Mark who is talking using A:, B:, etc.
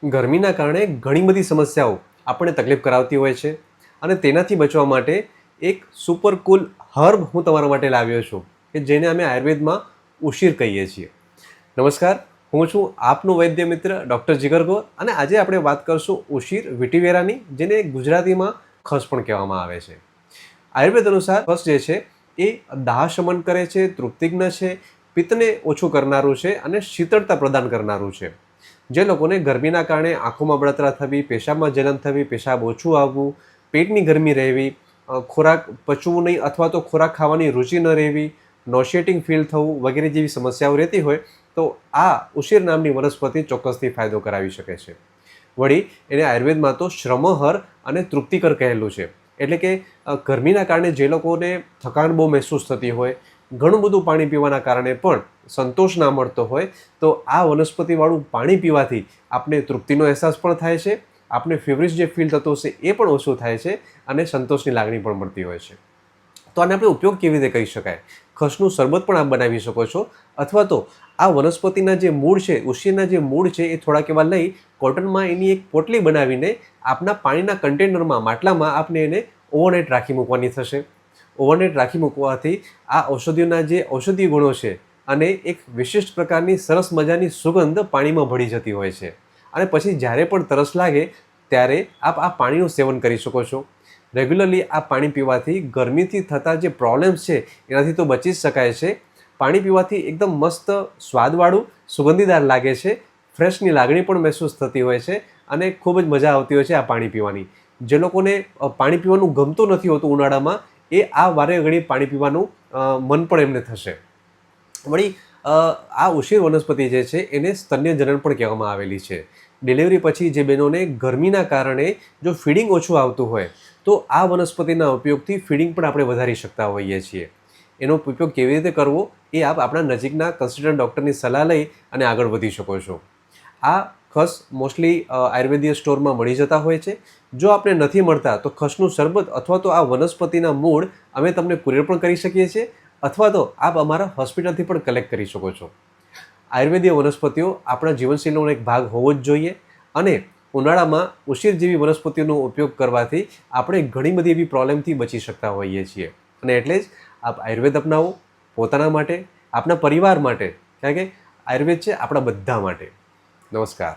A: ગરમીના કારણે ઘણી બધી સમસ્યાઓ આપણને તકલીફ કરાવતી હોય છે અને તેનાથી બચવા માટે એક સુપર કૂલ હર્બ હું તમારા માટે લાવ્યો છું કે જેને અમે આયુર્વેદમાં ઉશીર કહીએ છીએ. નમસ્કાર, હું છું આપનો વૈદ્ય મિત્ર ડૉક્ટર જીગર ગોર અને આજે આપણે વાત કરશું ઉશીર વિટીવેરાની, જેને ગુજરાતીમાં ખસ પણ કહેવામાં આવે છે. આયુર્વેદ અનુસાર ખસ જે છે એ દાહ શમન કરે છે, તૃપ્તિજ્ઞ છે, પિત્તને ઓછું કરનારું છે અને શીતળતા પ્રદાન કરનારું છે. જે લોકોને ગરમીના કારણે આંખોમાં બળતરા થવી, પેશાબમાં જલન થવી, પેશાબ ઓછું આવવું, પેટની ગરમી રહેવી, ખોરાક પચવું નહીં અથવા તો ખોરાક ખાવાની રુચિ ન રહેવી, નોશિએટિંગ ફીલ થવું વગેરે જેવી સમસ્યાઓ રહેતી હોય તો આ ઉશીર નામની વનસ્પતિ ચોક્કસથી ફાયદો કરાવી શકે છે. વળી એને આયુર્વેદમાં તો શ્રમહર અને તૃપ્તિકર કહેલું છે. એટલે કે ગરમીના કારણે જે લોકોને થકાન બહુ મહેસૂસ થતી હોય, ઘણું બધું પાણી પીવાના કારણે પણ સંતોષ ના મળતો હોય તો આ વનસ્પતિવાળું પાણી પીવાથી આપણે તૃપ્તિનો અહેસાસ પણ થાય છે, આપણે ફેવરિશ જે ફીલ થતો હશે એ પણ ઓછું થાય છે અને સંતોષની લાગણી પણ મળતી હોય છે. તો આને આપણે ઉપયોગ કેવી રીતે કરી શકાય? ખસનું શરબત પણ આપ બનાવી શકો છો, અથવા તો આ વનસ્પતિના જે મૂળ છે, ઉશીરના જે મૂળ છે એ થોડાક એવા લઈ કોટનમાં એની એક પોટલી બનાવીને આપના પાણીના કન્ટેનરમાં, માટલામાં આપને એને ઓવરનાઇટ રાખી મૂકવાની થશે. ઓવરનાઇટ રાખી મૂકવાથી આ ઔષધિઓના જે ઔષધીય ગુણો છે અને એક વિશિષ્ટ પ્રકારની સરસ મજાની સુગંધ પાણીમાં ભળી જતી હોય છે અને પછી જ્યારે પણ તરસ લાગે ત્યારે આપ આ પાણીનું સેવન કરી શકો છો. રેગ્યુલરલી આ પાણી પીવાથી ગરમીથી થતા જે પ્રોબ્લેમ્સ છે એનાથી તો બચી જ શકાય છે. પાણી પીવાથી એકદમ મસ્ત સ્વાદવાળું, સુગંધીદાર લાગે છે, ફ્રેશની લાગણી પણ મહેસૂસ થતી હોય છે અને ખૂબ જ મજા આવતી હોય છે આ પાણી પીવાની. જે લોકોને પાણી પીવાનું ગમતું નથી હોતું ઉનાળામાં, એ આ વારે ઘડી પાણી પીવાનું મન પણ એમને થશે. વળી આ ઉશીર વનસ્પતિ જે છે એને સ્તન્યજનન પણ કહેવામાં આવેલી છે. ડિલિવરી પછી જે બહેનોને ગરમીના કારણે જો ફીડિંગ ઓછું આવતું હોય તો આ વનસ્પતિના ઉપયોગથી ફીડિંગ પણ આપણે વધારી શકતા હોઈએ છીએ. એનો ઉપયોગ કેવી રીતે કરવો એ આપ આપણા નજીકના કન્સલ્ટન્ટ ડૉક્ટરની સલાહ લઈ અને આગળ વધી શકો છો. આ ખસ મોસ્ટલી આયુર્વેદીય સ્ટોરમાં મળી જતા હોય છે. જો આપણે નથી મળતા તો ખસનું શરબત અથવા તો આ વનસ્પતિના મૂળ અમે તમને કુરિયર પણ કરી શકીએ છીએ, અથવા તો આપ અમારા હોસ્પિટલથી પણ કલેક્ટ કરી શકો છો. આયુર્વેદીય વનસ્પતિઓ આપણા જીવનશૈલીનો એક ભાગ હોવો જ જોઈએ અને ઉનાળામાં ઉશીર જેવી વનસ્પતિઓનો ઉપયોગ કરવાથી આપણે ઘણી બધી એવી પ્રોબ્લેમથી બચી શકતા હોઈએ છીએ. અને એટલે જ આપ આયુર્વેદ અપનાવો, પોતાના માટે, આપના પરિવાર માટે, કારણ કે આયુર્વેદ છે આપણા બધા માટે. નમસ્કાર.